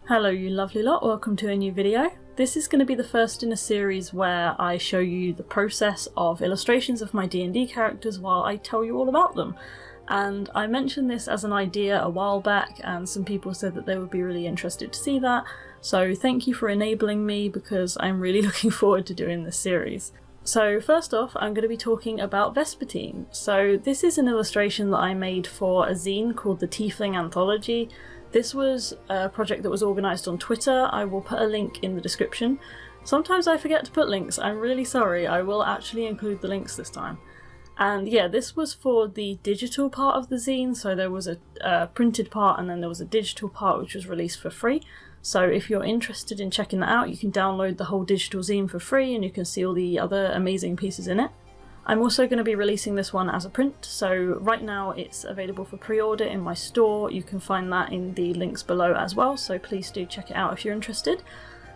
Hello you lovely lot, welcome to a new video. This is going to be the first in a series where I show you the process of illustrations of my D&D characters while I tell you all about them. And I mentioned this as an idea a while back and some people said that they would be really interested to see that, so thank you for enabling me because I'm really looking forward to doing this series. So first off, I'm going to be talking about Vespertine. So this is an illustration that I made for a zine called the Tiefling Anthology. This was a project that was organised on Twitter. I will put a link in the description. Sometimes I forget to put links, I'm really sorry. I will actually include the links this time. And yeah, this was for the digital part of the zine, so there was a printed part and then there was a digital part which was released for free. So if you're interested in checking that out, you can download the whole digital zine for free and you can see all the other amazing pieces in it. I'm also going to be releasing this one as a print, so right now it's available for pre-order in my store. You can find that in the links below as well, so please do check it out if you're interested.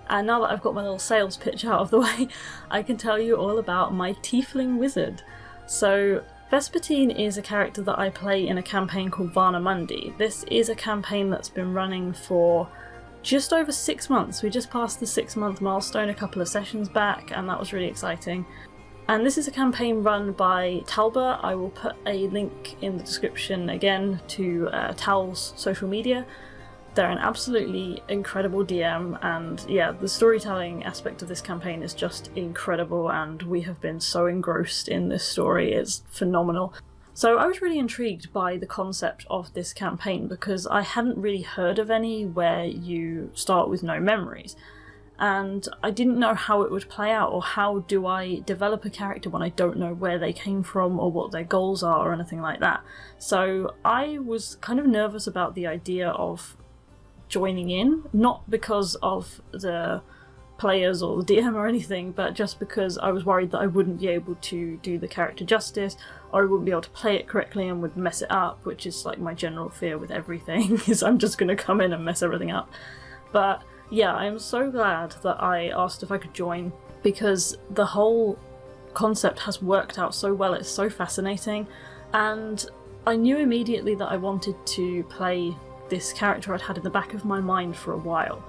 And now that I've got my little sales pitch out of the way, I can tell you all about my Tiefling Wizard. So Vespertine is a character that I play in a campaign called Vana Mundi. This is a campaign that's been running for just over 6 months. We just passed the 6-month milestone a couple of sessions back and that was really exciting. And this is a campaign run by Talbot. I will put a link in the description again to Tal's social media. They're an absolutely incredible DM, and yeah, the storytelling aspect of this campaign is just incredible and we have been so engrossed in this story. It's phenomenal. So I was really intrigued by the concept of this campaign because I hadn't really heard of any where you start with no memories. And I didn't know how it would play out, or how do I develop a character when I don't know where they came from or what their goals are or anything like that. So I was kind of nervous about the idea of joining in, not because of the players or the DM or anything, but just because I was worried that I wouldn't be able to do the character justice, or I wouldn't be able to play it correctly and would mess it up, which is like my general fear with everything, is I'm just going to come in and mess everything up. But yeah, I'm so glad that I asked if I could join because the whole concept has worked out so well, it's so fascinating, and I knew immediately that I wanted to play this character I'd had in the back of my mind for a while.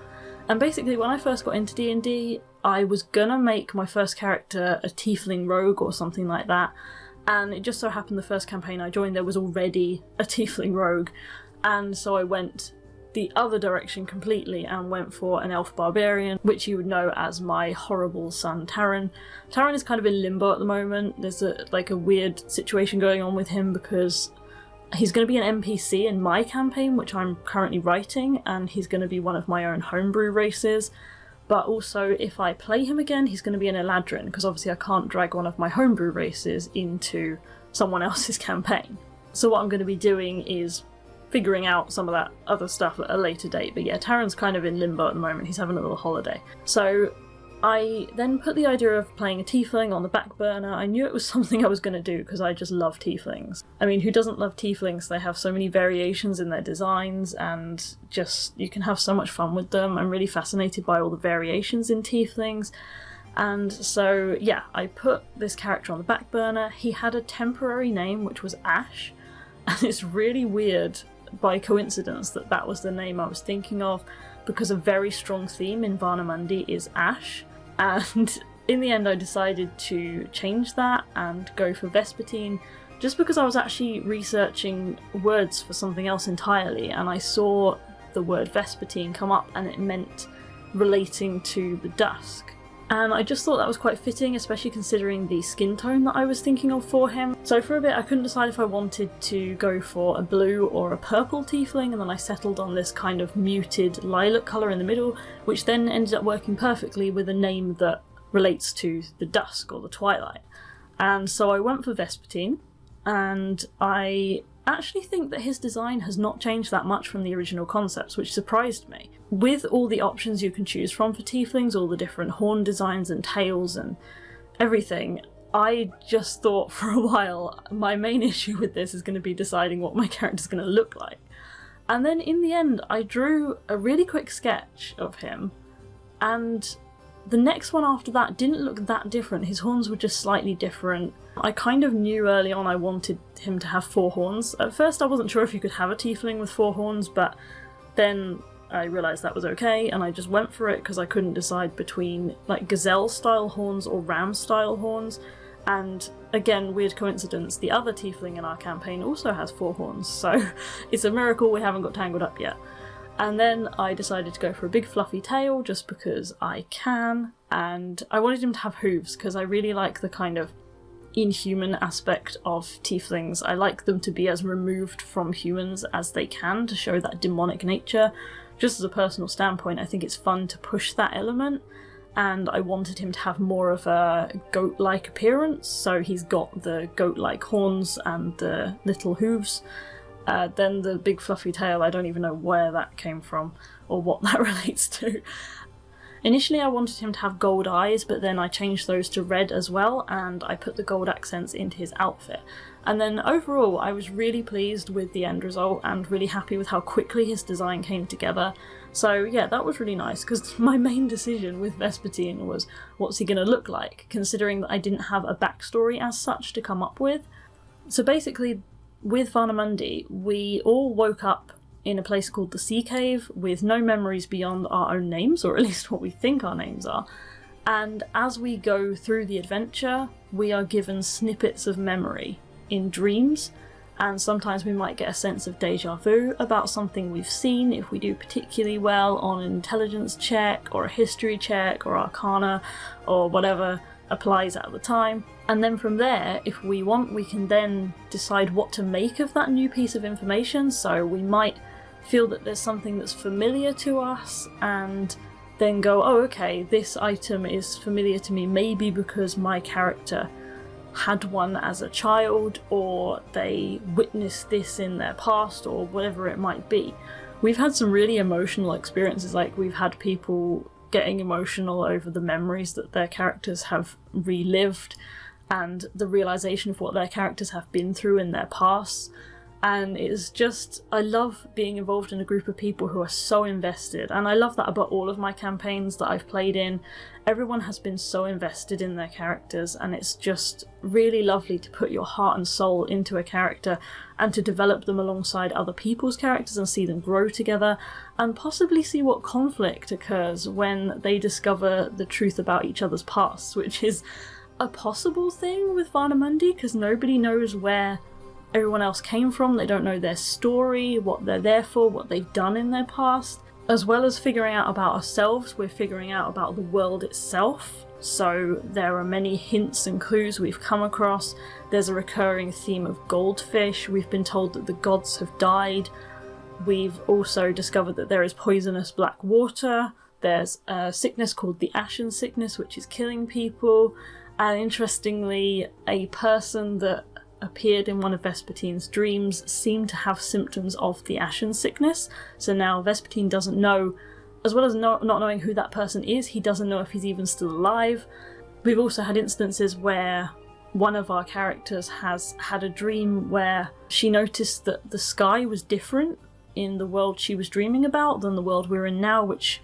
And basically when I first got into D&D, I was gonna make my first character a Tiefling rogue or something like that, and it just so happened the first campaign I joined there was already a Tiefling rogue, and so I went the other direction completely and went for an elf barbarian, which you would know as my horrible son Taran. Taran is kind of in limbo at the moment. There's a weird situation going on with him because he's going to be an NPC in my campaign, which I'm currently writing, and he's going to be one of my own homebrew races. But also, if I play him again, he's going to be an Eladrin, because obviously I can't drag one of my homebrew races into someone else's campaign. So what I'm going to be doing is figuring out some of that other stuff at a later date. But yeah, Taran's kind of in limbo at the moment, he's having a little holiday. So I then put the idea of playing a tiefling on the back burner. I knew it was something I was going to do because I just love tieflings. I mean, who doesn't love tieflings? They have so many variations in their designs and just, you can have so much fun with them. I'm really fascinated by all the variations in tieflings. And so yeah, I put this character on the back burner. He had a temporary name which was Ash, and it's really weird by coincidence that that was the name I was thinking of, because a very strong theme in Vana Mundi is Ash, and in the end I decided to change that and go for Vespertine, just because I was actually researching words for something else entirely and I saw the word Vespertine come up and it meant relating to the dusk. And I just thought that was quite fitting, especially considering the skin tone that I was thinking of for him. So for a bit I couldn't decide if I wanted to go for a blue or a purple tiefling, and then I settled on this kind of muted lilac colour in the middle, which then ended up working perfectly with a name that relates to the dusk or the twilight. And so I went for Vespertine, and I actually think that his design has not changed that much from the original concepts, which surprised me. With all the options you can choose from for tieflings, all the different horn designs and tails and everything, I just thought for a while my main issue with this is going to be deciding what my character's going to look like. And then in the end I drew a really quick sketch of him, and the next one after that didn't look that different. His horns were just slightly different. I kind of knew early on I wanted him to have 4 horns. At first I wasn't sure if you could have a tiefling with 4 horns, but then I realised that was okay, and I just went for it because I couldn't decide between like gazelle-style horns or ram-style horns. And again, weird coincidence, the other tiefling in our campaign also has 4 horns, so it's a miracle we haven't got tangled up yet. And then I decided to go for a big fluffy tail just because I can, and I wanted him to have hooves because I really like the kind of inhuman aspect of tieflings. I like them to be as removed from humans as they can to show that demonic nature. Just as a personal standpoint, I think it's fun to push that element, and I wanted him to have more of a goat-like appearance, so he's got the goat-like horns and the little hooves. Then the big fluffy tail, I don't even know where that came from or what that relates to. Initially I wanted him to have gold eyes, but then I changed those to red as well, and I put the gold accents into his outfit. And then overall I was really pleased with the end result and really happy with how quickly his design came together. So yeah, that was really nice, because my main decision with Vespertine was what's he going to look like, considering that I didn't have a backstory as such to come up with. So basically, with Varnamundi, we all woke up in a place called the Sea Cave with no memories beyond our own names, or at least what we think our names are. And as we go through the adventure, we are given snippets of memory in dreams, and sometimes we might get a sense of deja vu about something we've seen if we do particularly well on an intelligence check, or a history check, or arcana, or whatever applies at the time. And then from there, if we want, we can then decide what to make of that new piece of information. So we might feel that there's something that's familiar to us and then go, oh okay, this item is familiar to me maybe because my character had one as a child, or they witnessed this in their past, or whatever it might be. We've had some really emotional experiences, like we've had people getting emotional over the memories that their characters have relived and the realization of what their characters have been through in their past. And it's just, I love being involved in a group of people who are so invested, and I love that about all of my campaigns that I've played in. Everyone has been so invested in their characters, and it's just really lovely to put your heart and soul into a character and to develop them alongside other people's characters and see them grow together, and possibly see what conflict occurs when they discover the truth about each other's pasts, which is a possible thing with Varnamundi because nobody knows where everyone else came from. They don't know their story, what they're there for, what they've done in their past. As well as figuring out about ourselves, we're figuring out about the world itself. So there are many hints and clues we've come across. There's a recurring theme of goldfish. We've been told that the gods have died. We've also discovered that there is poisonous black water. There's a sickness called the Ashen Sickness, which is killing people. And interestingly, a person that appeared in one of Vespertine's dreams seemed to have symptoms of the Ashen Sickness. So now Vespertine doesn't know, as well as not knowing who that person is, he doesn't know if he's even still alive. We've also had instances where one of our characters has had a dream where she noticed that the sky was different in the world she was dreaming about than the world we're in now, which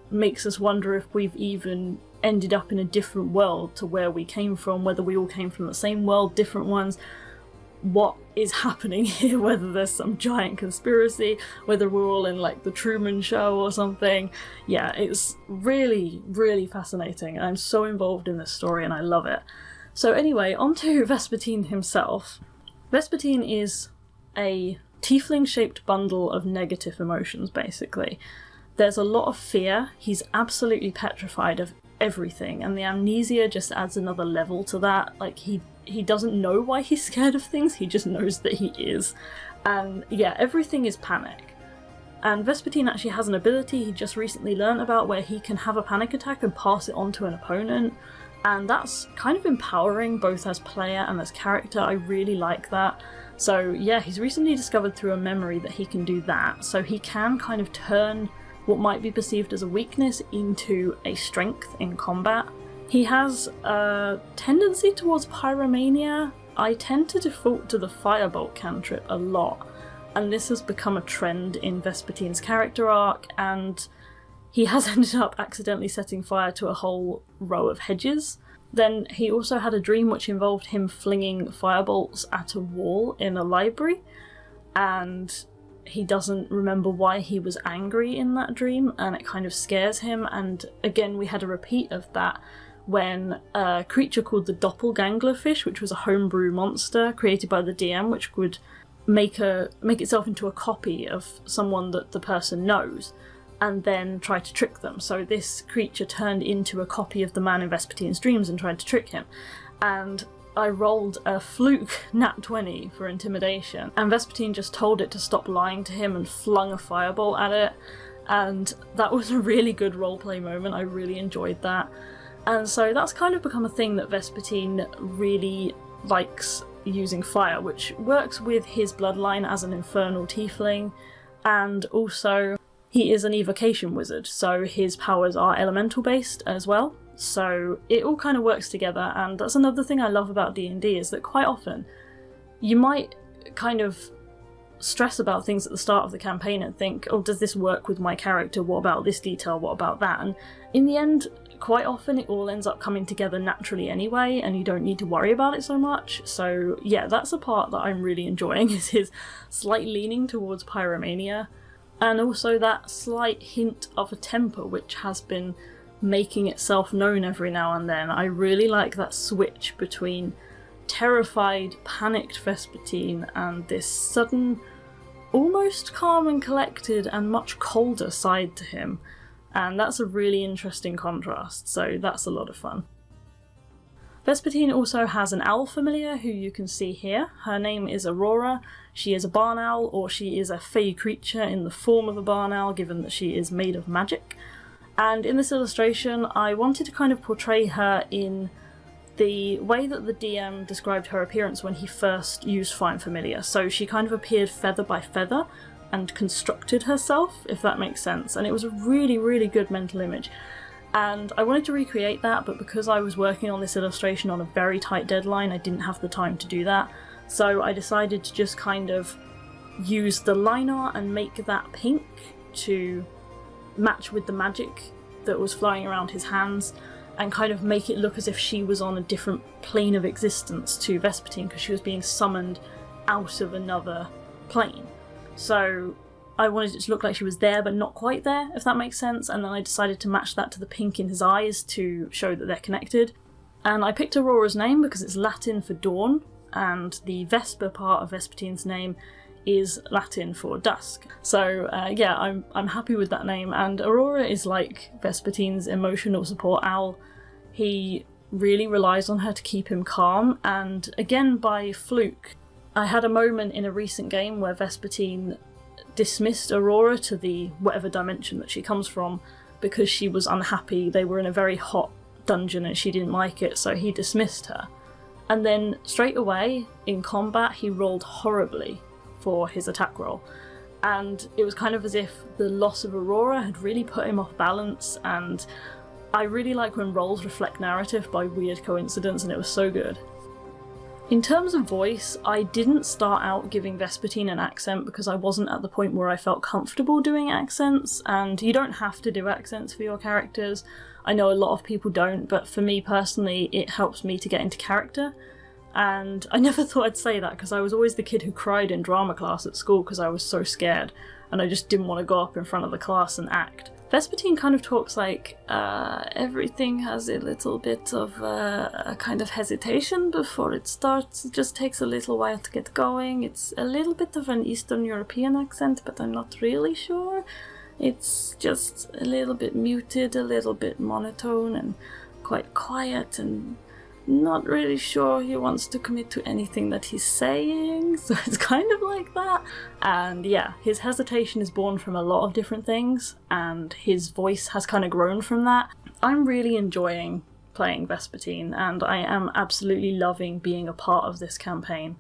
makes us wonder if we've even ended up in a different world to where we came from, whether we all came from the same world, different ones. What is happening here, whether there's some giant conspiracy, whether we're all in like the Truman Show or something. Yeah, it's really, really fascinating. I'm so involved in this story and I love it. So anyway, on to Vespertine himself. Vespertine is a tiefling-shaped bundle of negative emotions, basically. There's a lot of fear. He's absolutely petrified of everything, and the amnesia just adds another level to that. Like, he doesn't know why he's scared of things, he just knows that he is. And yeah, everything is panic. And Vespertine actually has an ability he just recently learnt about where he can have a panic attack and pass it on to an opponent. And that's kind of empowering both as player and as character. I really like that. So yeah, he's recently discovered through a memory that he can do that. So he can kind of turn what might be perceived as a weakness into a strength in combat. He has a tendency towards pyromania. I tend to default to the firebolt cantrip a lot, and this has become a trend in Vespertine's character arc, and he has ended up accidentally setting fire to a whole row of hedges. Then he also had a dream which involved him flinging firebolts at a wall in a library, and he doesn't remember why he was angry in that dream, and it kind of scares him. And again, we had a repeat of that when a creature called the doppelganglerfish, which was a homebrew monster created by the DM, which would make itself into a copy of someone that the person knows and then try to trick them. So this creature turned into a copy of the man in Vespertine's dreams and tried to trick him. And I rolled a fluke nat 20 for intimidation, and Vespertine just told it to stop lying to him and flung a fireball at it, and that was a really good roleplay moment. I really enjoyed that. And so that's kind of become a thing that Vespertine really likes, using fire, which works with his bloodline as an infernal tiefling, and also he is an evocation wizard, so his powers are elemental based as well. So it all kind of works together, and that's another thing I love about D&D, is that quite often you might kind of stress about things at the start of the campaign and think, oh, does this work with my character? What about this detail? What about that? And in the end, quite often it all ends up coming together naturally anyway, and you don't need to worry about it so much. So yeah, that's a part that I'm really enjoying, is his slight leaning towards pyromania, and also that slight hint of a temper which has been making itself known every now and then. I really like that switch between terrified, panicked Vespertine and this sudden, almost calm and collected and much colder side to him, and that's a really interesting contrast, so that's a lot of fun. Vespertine also has an owl familiar who you can see here. Her name is Aurora. She is a barn owl, or she is a fey creature in the form of a barn owl, given that she is made of magic. And in this illustration, I wanted to kind of portray her in the way that the DM described her appearance when he first used Find Familiar. So she kind of appeared feather by feather and constructed herself, if that makes sense. And it was a really, really good mental image. And I wanted to recreate that, but because I was working on this illustration on a very tight deadline, I didn't have the time to do that. So I decided to just kind of use the line art and make that pink to match with the magic that was flying around his hands, and kind of make it look as if she was on a different plane of existence to Vespertine, because she was being summoned out of another plane. So I wanted it to look like she was there but not quite there, if that makes sense, and then I decided to match that to the pink in his eyes to show that they're connected. And I picked Aurora's name because it's Latin for dawn, and the Vesper part of Vespertine's name is Latin for dusk. So yeah, I'm happy with that name, and Aurora is like Vespertine's emotional support owl. He really relies on her to keep him calm, and again by fluke, I had a moment in a recent game where Vespertine dismissed Aurora to the whatever dimension that she comes from because she was unhappy. They were in a very hot dungeon and she didn't like it, so he dismissed her. And then straight away in combat he rolled horribly for his attack roll, and it was kind of as if the loss of Aurora had really put him off balance, and I really like when rolls reflect narrative by weird coincidence, and it was so good. In terms of voice, I didn't start out giving Vespertine an accent because I wasn't at the point where I felt comfortable doing accents, and you don't have to do accents for your characters. I know a lot of people don't, but for me personally it helps me to get into character. And I never thought I'd say that because I was always the kid who cried in drama class at school because I was so scared and I just didn't want to go up in front of the class and act. Vespertine kind of talks like everything has a little bit of a kind of hesitation before it starts. It just takes a little while to get going. It's a little bit of an Eastern European accent, but I'm not really sure. It's just a little bit muted, a little bit monotone and quite quiet, and not really sure he wants to commit to anything that he's saying, so it's kind of like that. And yeah, his hesitation is born from a lot of different things, and his voice has kind of grown from that. I'm really enjoying playing Vespertine, and I am absolutely loving being a part of this campaign.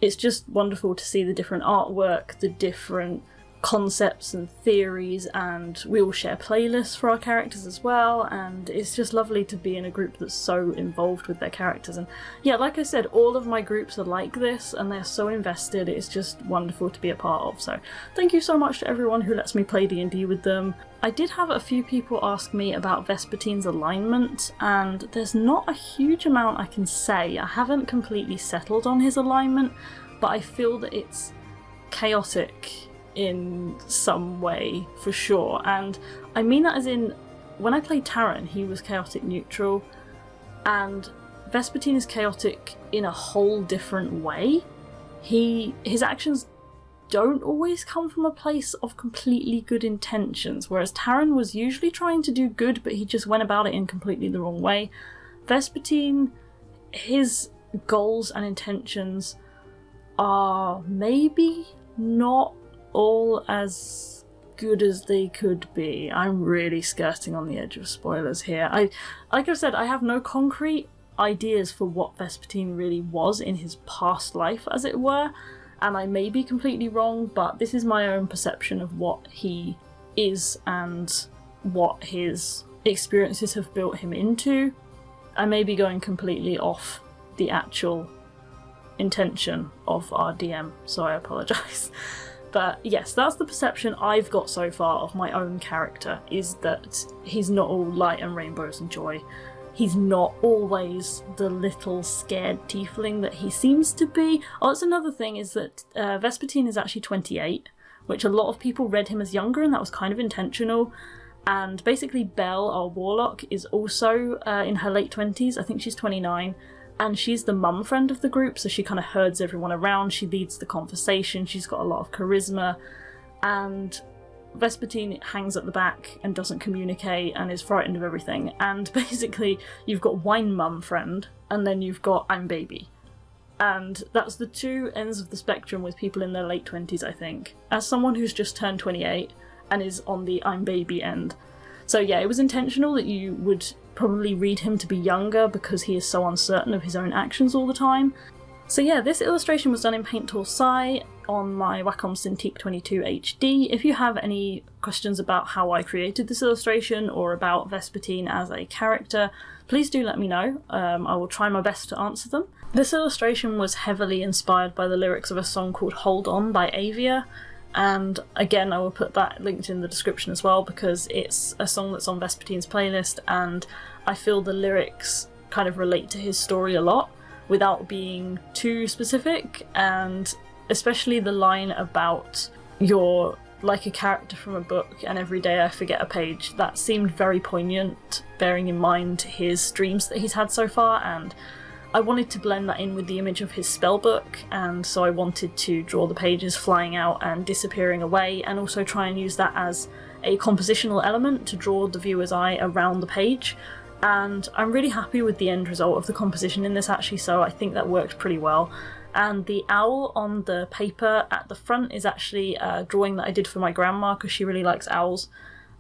It's just wonderful to see the different artwork, the different concepts and theories, and we all share playlists for our characters as well, and it's just lovely to be in a group that's so involved with their characters. And yeah, like I said, all of my groups are like this and they're so invested. It's just wonderful to be a part of, so thank you so much to everyone who lets me play D&D with them. I did have a few people ask me about Vespertine's alignment, and there's not a huge amount I can say. I haven't completely settled on his alignment, but I feel that it's chaotic in some way, for sure. And I mean that as in, when I played Taran, he was chaotic neutral, and Vespertine is chaotic in a whole different way. His actions don't always come from a place of completely good intentions, whereas Taran was usually trying to do good, but he just went about it in completely the wrong way. Vespertine, his goals and intentions are maybe not all as good as they could be. I'm really skirting on the edge of spoilers here. Like I've said, I have no concrete ideas for what Vespertine really was in his past life, as it were, and I may be completely wrong, but this is my own perception of what he is and what his experiences have built him into. I may be going completely off the actual intention of our DM, so I apologise. But yes, that's the perception I've got so far of my own character, is that he's not all light and rainbows and joy. He's not always the little scared tiefling that he seems to be. Oh, that's another thing, is that Vespertine is actually 28, which a lot of people read him as younger, and that was kind of intentional. And basically Belle, our warlock, is also in her late 20s, I think she's 29, and she's the mum friend of the group, so she kind of herds everyone around, she leads the conversation, she's got a lot of charisma, and Vespertine hangs at the back and doesn't communicate and is frightened of everything. And basically you've got wine mum friend, and then you've got I'm baby. And that's the two ends of the spectrum with people in their late 20s, I think. As someone who's just turned 28 and is on the I'm baby end. So yeah, it was intentional that you would probably read him to be younger because he is so uncertain of his own actions all the time. So yeah, this illustration was done in Paint Tool Sci on my Wacom Cintiq 22 HD. If you have any questions about how I created this illustration or about Vespertine as a character, please do let me know. I will try my best to answer them. This illustration was heavily inspired by the lyrics of a song called Hold On by Avia, and again I will put that linked in the description as well because it's a song that's on Vespertine's playlist, and I feel the lyrics kind of relate to his story a lot without being too specific, and especially the line about you're like a character from a book and every day I forget a page. That seemed very poignant, bearing in mind his dreams that he's had so far, and I wanted to blend that in with the image of his spellbook, and so I wanted to draw the pages flying out and disappearing away, and also try and use that as a compositional element to draw the viewer's eye around the page. And I'm really happy with the end result of the composition in this actually, so I think that worked pretty well. And the owl on the paper at the front is actually a drawing that I did for my grandma because she really likes owls.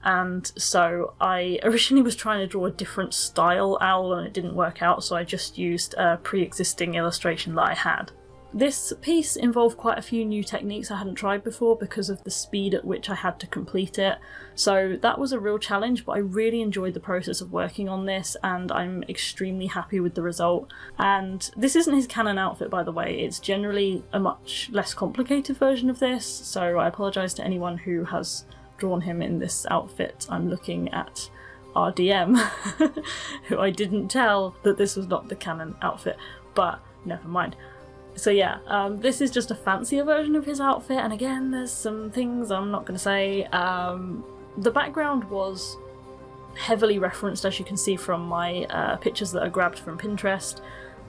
And so I originally was trying to draw a different style owl and it didn't work out, so I just used a pre-existing illustration that I had. This piece involved quite a few new techniques I hadn't tried before because of the speed at which I had to complete it, so that was a real challenge, but I really enjoyed the process of working on this and I'm extremely happy with the result. And this isn't his canon outfit, by the way, it's generally a much less complicated version of this, so I apologise to anyone who has drawn him in this outfit. I'm looking at our DM who I didn't tell that this was not the canon outfit, but never mind. So yeah, this is just a fancier version of his outfit, and again there's some things I'm not going to say. The background was heavily referenced, as you can see from my pictures that are grabbed from Pinterest.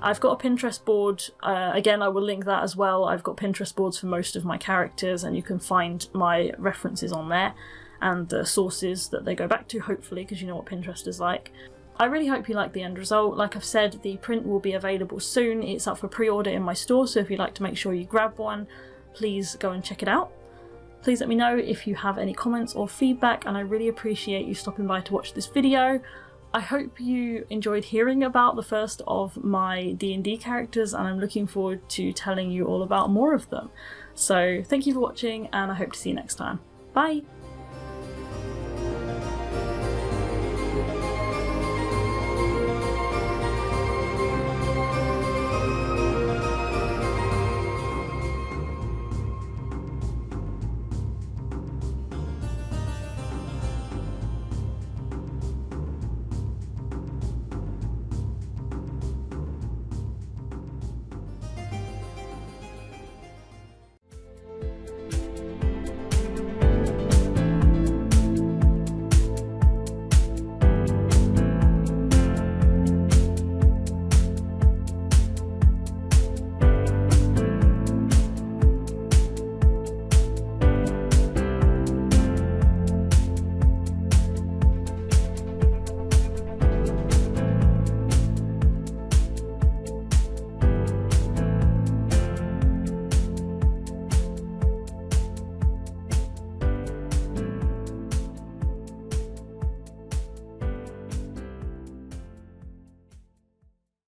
I've got a Pinterest board, again I will link that as well. I've got Pinterest boards for most of my characters and you can find my references on there and the sources that they go back to, hopefully, because you know what Pinterest is like. I really hope you like the end result. Like I've said, the print will be available soon. It's up for pre-order in my store, so if you'd like to make sure you grab one, please go and check it out. Please let me know if you have any comments or feedback, and I really appreciate you stopping by to watch this video. I hope you enjoyed hearing about the first of my D&D characters, and I'm looking forward to telling you all about more of them. So thank you for watching, and I hope to see you next time. Bye!